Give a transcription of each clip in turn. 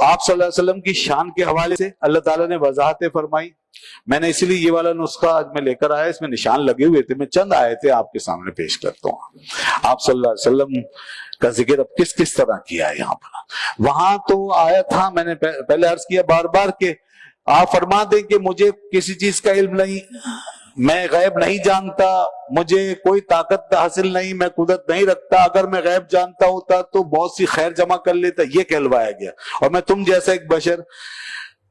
آپ صلی اللہ علیہ وسلم کی شان کے حوالے سے اللہ تعالیٰ نے وضاحتیں فرمائی. میں نے اسی لیے یہ والا نسخہ آج میں لے کر آیا, اس میں نشان لگے ہوئے تھے, میں چند آیتیں آپ کے سامنے پیش کرتا ہوں. آپ صلی اللہ علیہ وسلم کا ذکر اب کس کس طرح کیا ہے یہاں پر. وہاں تو آیا تھا, میں نے پہلے عرض کیا بار بار کہ آپ فرما دیں کہ مجھے کسی چیز کا علم نہیں, میں غیب نہیں جانتا, مجھے کوئی طاقت حاصل نہیں, میں قدرت نہیں رکھتا, اگر میں غیب جانتا ہوتا تو بہت سی خیر جمع کر لیتا, یہ کہلوایا گیا, اور میں تم جیسا ایک بشر.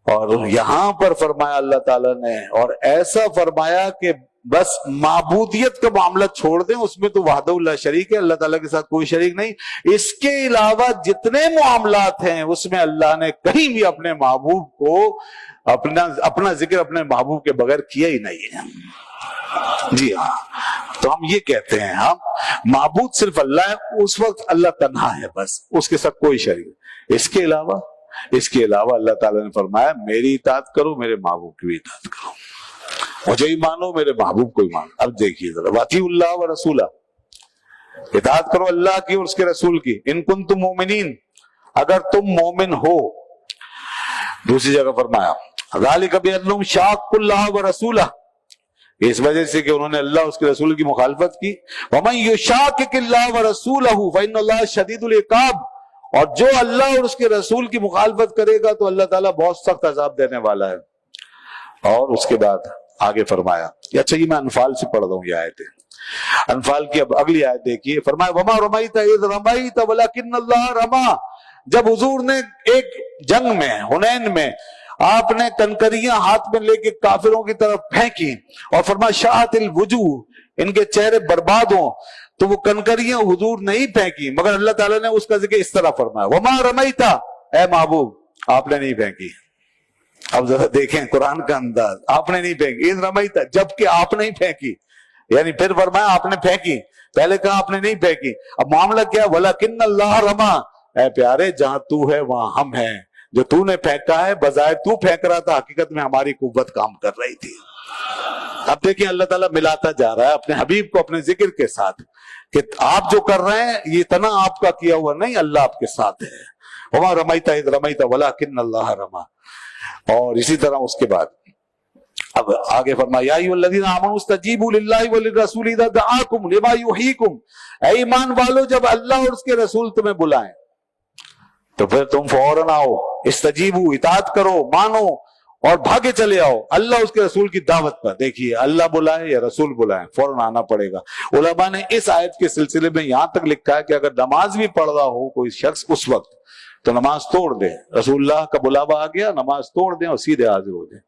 اور یہاں پر فرمایا اللہ تعالیٰ نے, اور ایسا فرمایا کہ بس معبودیت کا معاملہ چھوڑ دیں, اس میں تو وحدہ لا شریک ہے, اللہ تعالیٰ کے ساتھ کوئی شریک نہیں. اس کے علاوہ جتنے معاملات ہیں اس میں اللہ نے کہیں بھی اپنے محبوب کو اپنا ذکر اپنے محبوب کے بغیر کیا ہی نہیں ہے. جی ہاں, تو ہم یہ کہتے ہیں ہم معبود صرف اللہ ہے, اس وقت اللہ تنہا ہے, بس اس کے ساتھ کوئی شریک. اس کے علاوہ اللہ تعالیٰ نے فرمایا میری اطاعت کرو, میرے محبوب کی بھی اطاعت کرو, مجھے ہی مانو, میرے محبوب کو ہی مانو. اب دیکھیے ذرا, واطیعوا اللہ و رسولہ, اطاعت کرو اللہ کی اور اس کے رسول کی, ان کنتم مومنین, اگر تم مومن ہو. دوسری جگہ فرمایا ذالک بانہم شاقوا اللہ و رسولہ, اس وجہ سے کہ انہوں نے اللہ اس کے رسول کی مخالفت کی. ومن یشاقق اللہ و رسولہ فإن اللہ شدید العقاب, اور جو اللہ اور اس کے رسول کی مخالفت کرے گا تو اللہ تعالیٰ بہت سخت عذاب دینے والا ہے. اور اس کے بعد آگے فرمایا, اچھا یہ میں انفال سے پڑھ رہا ہوں یہ آیتیں, انفال کی اب اگلی آیت دیکھیے. فرمایا وما رمیت اذ رمیت ولکن اللہ رما, جب حضور نے ایک جنگ میں حنین میں آپ نے کنکریاں ہاتھ میں لے کے کافروں کی طرف پھینکی, اور فرمایا شاہت الوجوہ, ان کے چہرے برباد ہوں, تو وہ کنکریاں حضور نہیں پھینکی, مگر اللہ تعالیٰ نے اس کا ذکر اس طرح فرمایا وما رمیتا, اے محبوب آپ نے نہیں پھینکی. اب ذرا دیکھیں قرآن کا انداز, آپ نے نہیں پھینکی, اذ رمیتا جبکہ آپ نہیں پھینکی, یعنی پھر فرمایا آپ نے پھینکی, پہلے کہا آپ نے نہیں پھینکی. اب معاملہ کیا, ولکن اللہ رما, اے پیارے جہاں تو ہے وہاں ہم ہیں, جو تو نے پھینکا ہے بظاہر تو پھینک رہا تھا, حقیقت میں ہماری قوت کام کر رہی تھی. اب دیکھیں اللہ تعالیٰ ملاتا جا رہا ہے اپنے حبیب کو اپنے ذکر کے ساتھ کہ آپ جو کر رہے ہیں یہ اتنا آپ کا کیا ہوا نہیں, اللہ آپ کے ساتھ ہے. وما رمیت اذ رمیت ولکن اللہ رما. اور اسی طرح اس کے بعد اب آگے فرمایا یا ایھا الذین آمنوا استجیبوا للہ وللرسول اذا دعاکم لما یحییکم, اے ایمان والو جب اللہ اور اس کے رسول تمہیں بلائیں تو پھر تم فوراً آؤ, استجیبوا اطاعت کرو, مانو اور بھاگے چلے آؤ اللہ اس کے رسول کی دعوت پر. دیکھیے اللہ بلائے یا رسول بلائے فوراً آنا پڑے گا. علماء نے اس آیت کے سلسلے میں یہاں تک لکھا ہے کہ اگر نماز بھی پڑھ رہا ہو کوئی شخص اس وقت تو نماز توڑ دے, رسول اللہ کا بلاوا آ گیا نماز توڑ دیں اور سیدھے حاضر ہو جائیں.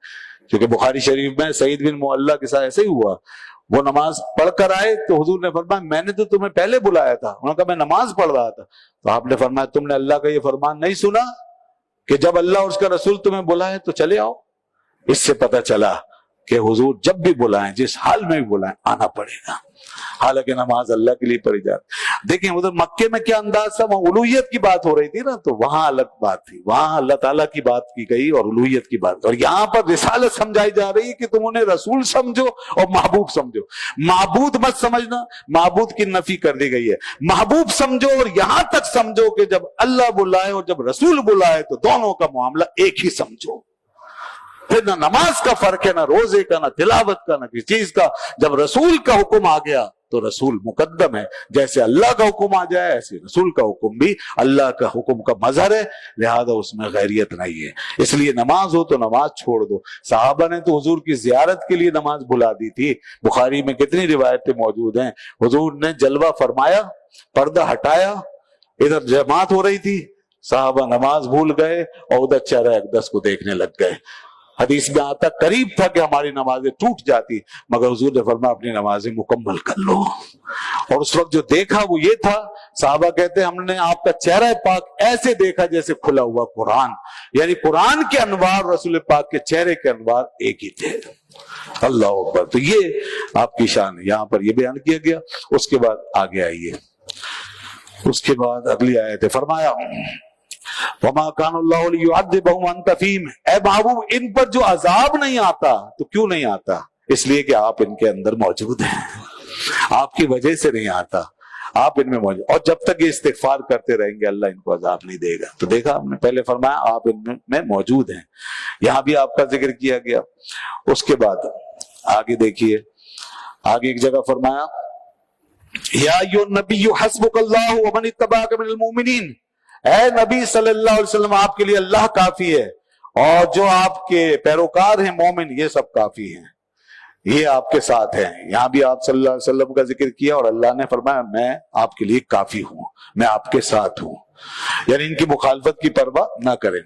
کیونکہ بخاری شریف میں سعید بن معلہ کے ساتھ ایسے ہی ہوا, وہ نماز پڑھ کر آئے تو حضور نے فرمایا میں نے تو تمہیں پہلے بلایا تھا, انہوں نے کہا میں نماز پڑھ رہا تھا, تو آپ نے فرمایا تم نے اللہ کا یہ فرمان نہیں سنا کہ جب اللہ اور اس کا رسول تمہیں بلائے تو چلے آؤ. اس سے پتہ چلا کہ حضور جب بھی بلائیں جس حال میں بھی بلائیں آنا پڑے گا, حالانکہ نماز اللہ کے لیے پڑھی جاتی. دیکھیں ادھر مکے میں کیا انداز تھا, وہاں الوہیت کی بات ہو رہی تھی نا, تو وہاں الگ بات تھی, وہاں اللہ تعالیٰ کی بات کی گئی اور الوہیت کی بات, اور یہاں پر رسالت سمجھائی جا رہی ہے کہ تم انہیں رسول سمجھو اور محبوب سمجھو. معبود مت سمجھنا, معبود کی نفی کر دی گئی ہے. محبوب سمجھو اور یہاں تک سمجھو کہ جب اللہ بلائے اور جب رسول بلائے تو دونوں کا معاملہ ایک ہی سمجھو. پھر نہ نماز کا فرق ہے, نہ روزے کا, نہ تلاوت کا, نہ کسی چیز کا. جب رسول کا حکم آ گیا تو رسول مقدم ہے, جیسے اللہ کا حکم آ جائے ایسے رسول کا حکم بھی اللہ کا حکم کا مظہر ہے, لہذا اس میں غیریت نہیں ہے. اس لیے نماز ہو تو نماز چھوڑ دو. صحابہ نے تو حضور کی زیارت کے لیے نماز بھلا دی تھی, بخاری میں کتنی روایتیں موجود ہیں. حضور نے جلوہ فرمایا, پردہ ہٹایا, ادھر جماعت ہو رہی تھی, صحابہ نماز بھول گئے اور ادھر چہرہ اقدس کو دیکھنے لگ گئے. حدیث میں آتا قریب تھا کہ ہماری نمازیں ٹوٹ جاتی, مگر حضور نے فرمایا اپنی نمازیں مکمل کر لو. اور اس وقت جو دیکھا وہ یہ تھا, صحابہ کہتے ہیں ہم نے آپ کا چہرہ پاک ایسے دیکھا جیسے کھلا ہوا قرآن, یعنی قرآن کے انوار رسول پاک کے چہرے کے انوار ایک ہی تھے. اللہ اکبر. تو یہ آپ کی شان ہے, یہاں پر یہ بیان کیا گیا. اس کے بعد آگے آئیے, اس کے بعد اگلی آیت ہے, فرمایا وما کان اللہ لیعذبہم وانت فیہم, اے محبوب ان پر جو عذاب نہیں آتا تو کیوں نہیں آتا, اس لیے کہ آپ ان کے اندر موجود ہیں, آپ کی وجہ سے نہیں آتا. آپ ان میں موجود, اور جب تک یہ استغفار کرتے رہیں گے اللہ ان کو عذاب نہیں دے گا. تو دیکھا ہم نے پہلے فرمایا آپ ان میں موجود ہیں, یہاں بھی آپ کا ذکر کیا گیا. اس کے بعد آگے دیکھیے, آگے ایک جگہ فرمایا یا ایھا النبی حسبک اللہ ومن اتبعک من المؤمنین, اے نبی صلی اللہ علیہ وسلم آپ کے لیے اللہ کافی ہے اور جو آپ کے پیروکار ہیں مومن یہ سب کافی ہیں, یہ آپ کے ساتھ ہیں. یہاں بھی آپ صلی اللہ علیہ وسلم کا ذکر کیا اور اللہ نے فرمایا میں آپ کے لیے کافی ہوں, میں آپ کے ساتھ ہوں, یعنی ان کی مخالفت کی پرواہ نہ کریں.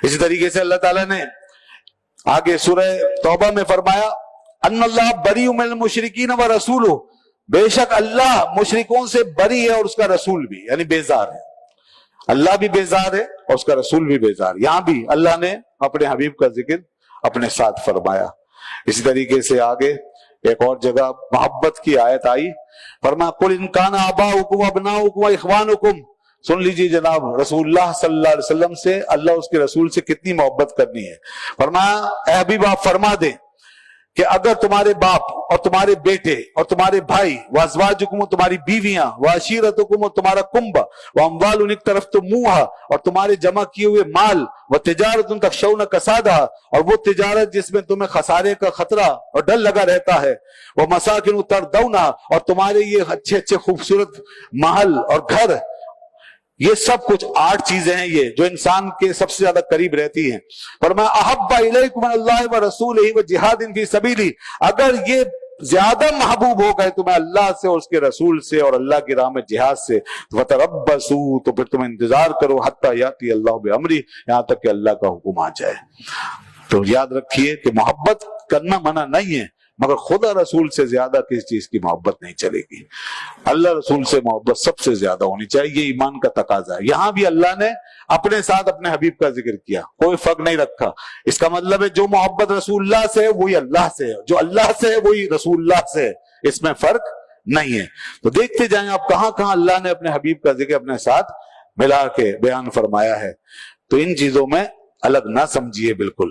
اسی طریقے سے اللہ تعالیٰ نے آگے سورہ توبہ میں فرمایا ان اللہ بری من المشرکین و رسولہ, بے شک اللہ مشرکوں سے بری ہے اور اس کا رسول بھی, یعنی بیزار ہے. اللہ بھی بیزار ہے اور اس کا رسول بھی بیزار. یہاں بھی اللہ نے اپنے حبیب کا ذکر اپنے ساتھ فرمایا. اسی طریقے سے آگے ایک اور جگہ محبت کی آیت آئی, فرمایا قل ان کان آباؤکم وابناؤکم واخوانکم, سن لیجیے جناب رسول اللہ صلی اللہ علیہ وسلم سے اللہ اس کے رسول سے کتنی محبت کرنی ہے. فرمایا اے حبیب آپ فرما دیں کہ اگر تمہارے باپ اور تمہارے بیٹے اور تمہارے بھائی وازواجکم و تمہاری بیویاں وعشیرتکم و تمہارا کنبہ واموال اقترفتموہا اور تمہارے جمع کیے ہوئے مال وتجارت تخشون کسادہا اور وہ تجارت جس میں تمہیں خسارے کا خطرہ اور ڈر لگا رہتا ہے, ومساکن ترضونہا اور تمہارے یہ اچھے اچھے خوبصورت محل اور گھر, یہ سب کچھ 8 چیزیں ہیں یہ جو انسان کے سب سے زیادہ قریب رہتی ہیں. فرمایا احب الیکم من اللہ ورسولہ وجہاد فی سبیلہ, اگر یہ زیادہ محبوب ہو گئے تمہیں اللہ سے اور اس کے رسول سے اور اللہ کی راہ میں جہاد سے, وتربصوا تو پھر تم انتظار کرو حتی یاتی اللہ بامرہ, یہاں تک کہ اللہ کا حکم آ جائے. تو یاد رکھیے کہ محبت کرنا منع نہیں ہے, مگر خدا رسول سے زیادہ کسی چیز کی محبت نہیں چلے گی. اللہ رسول سے محبت سب سے زیادہ ہونی چاہیے, یہ ایمان کا تقاضا ہے. یہاں بھی اللہ نے اپنے ساتھ اپنے حبیب کا ذکر کیا, کوئی فرق نہیں رکھا. اس کا مطلب ہے جو محبت رسول اللہ سے ہے وہی اللہ سے ہے, جو اللہ سے ہے وہی رسول اللہ سے ہے, اس میں فرق نہیں ہے. تو دیکھتے جائیں آپ کہاں کہاں اللہ نے اپنے حبیب کا ذکر اپنے ساتھ ملا کے بیان فرمایا ہے. تو ان چیزوں میں الگ نہ سمجھیے بالکل,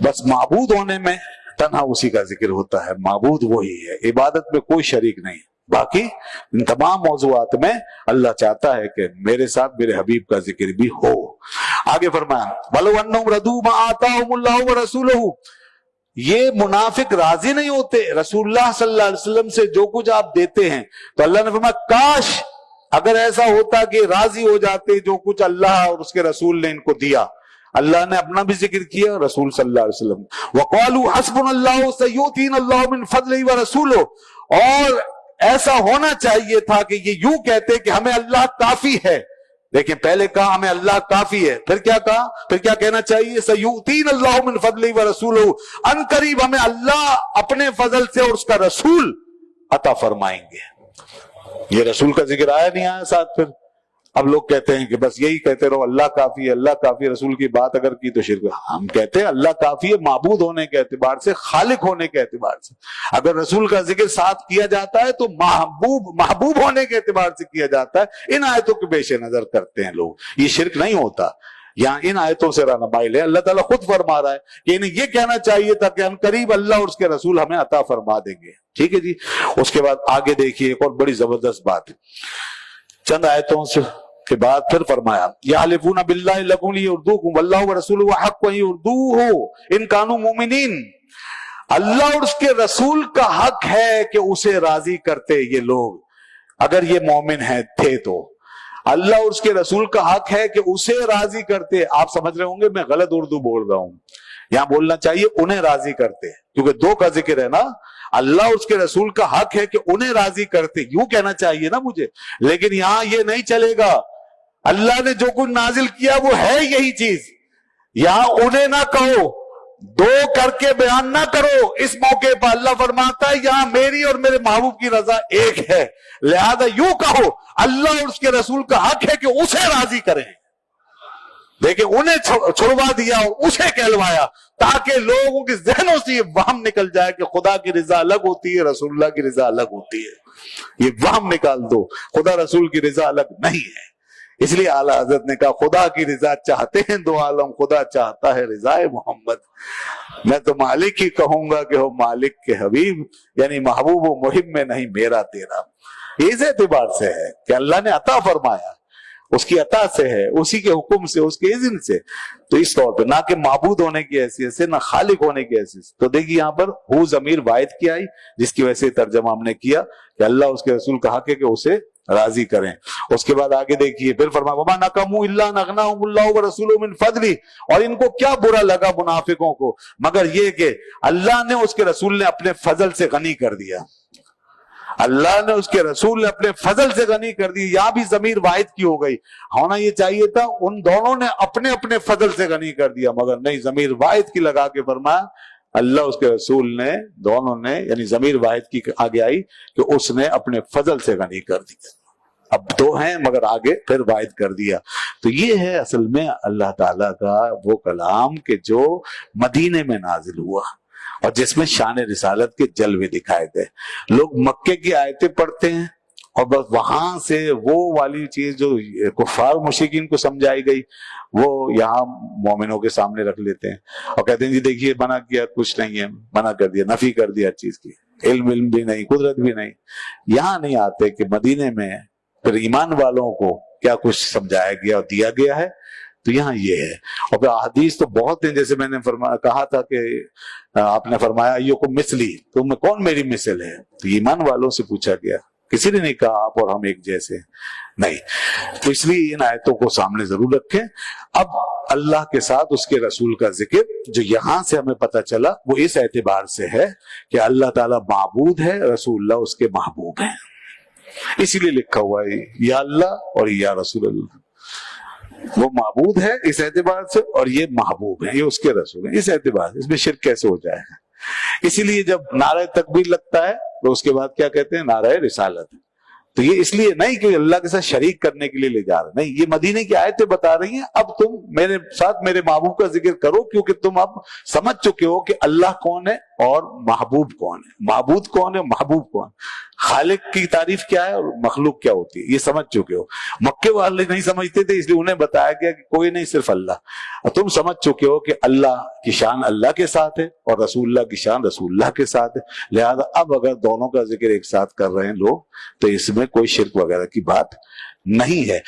بس معبود ہونے میں تنہا اسی کا ذکر ہوتا ہے, معبود وہی ہے, عبادت میں کوئی شریک نہیں. باقی ان تمام موضوعات میں اللہ چاہتا ہے کہ میرے ساتھ میرے حبیب کا ذکر بھی ہو. آگے فرمایا وَلَوْ أَنَّهُمْ رَضُوا مَا آتَاهُمُ اللَّهُ وَرَسُولُهُ, یہ منافق راضی نہیں ہوتے رسول اللہ صلی اللہ علیہ وسلم سے جو کچھ آپ دیتے ہیں. تو اللہ نے فرمایا کاش اگر ایسا ہوتا کہ راضی ہو جاتے جو کچھ اللہ اور اس کے رسول نے ان کو دیا. اللہ نے اپنا بھی ذکر کیا, رسول صلی اللہ علیہ وسلم وَقَالُوا حَسْبُنَا اللَّهُ سَيُؤْتِينَا اللَّهُ مِنْ فَضْلِهِ وَرَسُولُهُ, اور ایسا ہونا چاہیے تھا کہ یہ یوں کہتے کہ ہمیں اللہ کافی ہے. دیکھیں پہلے کہا ہمیں اللہ کافی ہے, پھر کیا کہا, پھر کیا کہنا چاہیے سَيُؤْتِينَا اللَّهُ مِنْ فَضْلِهِ وَرَسُولُهُ, ان قریب ہمیں اللہ اپنے فضل سے اور اس کا رسول عطا فرمائیں گے. یہ رسول کا ذکر آیا نہیں آیا ساتھ. پھر اب لوگ کہتے ہیں کہ بس یہی کہتے رہو اللہ کافی ہے اللہ کافی ہے, رسول کی بات اگر کی تو شرک. ہم کہتے ہیں اللہ کافی ہے معبود ہونے کے اعتبار سے, خالق ہونے کے اعتبار سے. اگر رسول کا ذکر ساتھ کیا جاتا ہے تو محبوب ہونے کے اعتبار سے کیا جاتا ہے. ان آیتوں کے پیش نظر کرتے ہیں لوگ, یہ شرک نہیں ہوتا. یہاں ان آیتوں سے رہنمائی لے, اللہ تعالیٰ خود فرما رہا ہے کہ انہیں یہ کہنا چاہیے تھا کہ ان قریب اللہ اور اس کے رسول ہمیں عطا فرما دیں گے. ٹھیک ہے جی. اس کے بعد آگے دیکھیے ایک اور بڑی زبردست بات, چند آیتوں سے کے بعد پھر فرمایا یحلفون باللہ لکم لیردوکم واللہ ورسولہ احق ان یردوہ ان کانوا مؤمنین, اللہ اور اس کے رسول کا حق ہے کہ اسے راضی کرتے یہ لوگ اگر یہ مومن ہیں تھے. تو اللہ اور اس کے رسول کا حق ہے کہ اسے راضی کرتے. آپ سمجھ رہے ہوں گے میں غلط اردو بول رہا ہوں, یہاں بولنا چاہیے انہیں راضی کرتے, کیونکہ 2 کا ذکر ہے نا. اللہ اور اس کے رسول کا حق ہے کہ انہیں راضی کرتے, یوں کہنا چاہیے نا مجھے, لیکن یہاں یہ نہیں چلے گا. اللہ نے جو کچھ نازل کیا وہ ہے یہی چیز, یہاں انہیں نہ کہو, 2 کر کے بیان نہ کرو. اس موقع پر اللہ فرماتا ہے یہاں میری اور میرے محبوب کی رضا ایک ہے, لہذا یوں کہو اللہ اور اس کے رسول کا حق ہے کہ اسے راضی کریں. دیکھیں انہیں چھڑوا دیا اور اسے کہلوایا تاکہ لوگوں کے ذہنوں سے یہ وہم نکل جائے کہ خدا کی رضا الگ ہوتی ہے رسول اللہ کی رضا الگ ہوتی ہے. یہ وہم نکال دو, خدا رسول کی رضا الگ نہیں ہے. اس لیے اعلیٰ حضرت نے کہا خدا کی رضا چاہتے ہیں 2 عالم, خدا چاہتا ہے رضا محمد. میں تو مالک ہی کہوں گا کہ ہو مالک کے حبیب, یعنی محبوب و محب میں نہیں میرا تیرا. اس اعتبار سے ہے کہ اللہ نے عطا فرمایا، اس کی عطا سے ہے، اسی کے حکم سے، اس کے اذن سے، تو اس طور پہ نہ کہ معبود ہونے کی حیثیت سے، نہ خالق ہونے کی حیثیت سے۔ تو دیکھیے یہاں پر ہو ضمیر واحد کی آئی، جس کی وجہ سے ترجمہ ہم نے کیا کہ اللہ اس کے رسول کا حق ہے کہ اسے راضی کریں۔ اس کے بعد آگے دیکھیے پھر فرمایا وما نقموا الا ان اغناهم اللہ ورسولہ من فضلہ، اور ان کو کیا برا لگا منافقوں کو مگر یہ کہ اللہ نے اس کے رسول نے اپنے فضل سے غنی کر دیا، اللہ نے اس کے رسول نے اپنے فضل سے غنی کر دی۔ یہاں بھی ضمیر واحد کی ہو گئی، ہونا یہ چاہیے تھا ان دونوں نے اپنے اپنے فضل سے غنی کر دیا، مگر نہیں، ضمیر واحد کی لگا کے فرمایا اللہ اس کے رسول نے، دونوں نے، یعنی ضمیر واحد کی آگے آئی کہ اس نے اپنے فضل سے غنی کر دیا۔ اب دو ہیں مگر آگے پھر واحد کر دیا۔ تو یہ ہے اصل میں اللہ تعالیٰ کا وہ کلام کہ جو مدینے میں نازل ہوا اور جس میں شان رسالت کے جلوے دکھائے گئے۔ لوگ مکے کی آیتیں پڑھتے ہیں اور بس وہاں سے وہ والی چیز جو کفار مشرکین کو سمجھائی گئی وہ یہاں مومنوں کے سامنے رکھ لیتے ہیں اور کہتے ہیں جی دیکھیے منع کیا، کچھ نہیں ہے، منع کر دیا، نفی کر دیا چیز کی، علم بھی نہیں، قدرت بھی نہیں۔ یہاں نہیں آتے کہ مدینے میں پھر ایمان والوں کو کیا کچھ سمجھایا گیا اور دیا گیا ہے۔ تو یہاں یہ ہے، اور پھر احادیث تو بہت ہیں، جیسے میں نے کہا تھا کہ آپ نے فرمایا ایوکم مثلی، تم میں کون میری مثل ہے؟ تو ایمان والوں سے پوچھا گیا، کسی نے نہیں کہا آپ اور ہم ایک جیسے نہیں۔ تو اس لیے ان آیتوں کو سامنے ضرور رکھیں۔ اب اللہ کے ساتھ اس کے رسول کا ذکر جو یہاں سے ہمیں پتہ چلا وہ اس اعتبار سے ہے کہ اللہ تعالیٰ معبود ہے، رسول اللہ اس کے محبوب ہیں، اسی لیے لکھا ہوا ہے یا اللہ اور یا رسول اللہ۔ وہ معبود ہے اس اعتبار سے اور یہ محبوب ہے، یہ اس کے رسول ہیں، اس اعتبار سے۔ اس میں شرک کیسے ہو جائے گا؟ اسی لیے جب نعرہ تکبیر لگتا ہے تو اس کے بعد کیا کہتے ہیں؟ نعرہ رسالت۔ تو یہ اس لیے نہیں کہ اللہ کے ساتھ شریک کرنے کے لیے لے جا رہے، نہیں، یہ مدینے کی آیتیں بتا رہی ہیں اب تم میرے ساتھ میرے محبوب کا ذکر کرو، کیونکہ تم اب سمجھ چکے ہو کہ اللہ کون ہے اور محبوب کون ہے، معبود کون ہے، محبوب کون، خالق کی تعریف کیا ہے اور مخلوق کیا ہوتی ہے، یہ سمجھ چکے ہو۔ مکے والے نہیں سمجھتے تھے، اس لیے انہیں بتایا گیا کہ کوئی نہیں، صرف اللہ۔ اور تم سمجھ چکے ہو کہ اللہ کی شان اللہ کے ساتھ ہے اور رسول اللہ کی شان رسول اللہ کے ساتھ ہے، لہذا اب اگر دونوں کا ذکر ایک ساتھ کر رہے ہیں لوگ تو اس میں کوئی شرک وغیرہ کی بات نہیں ہے۔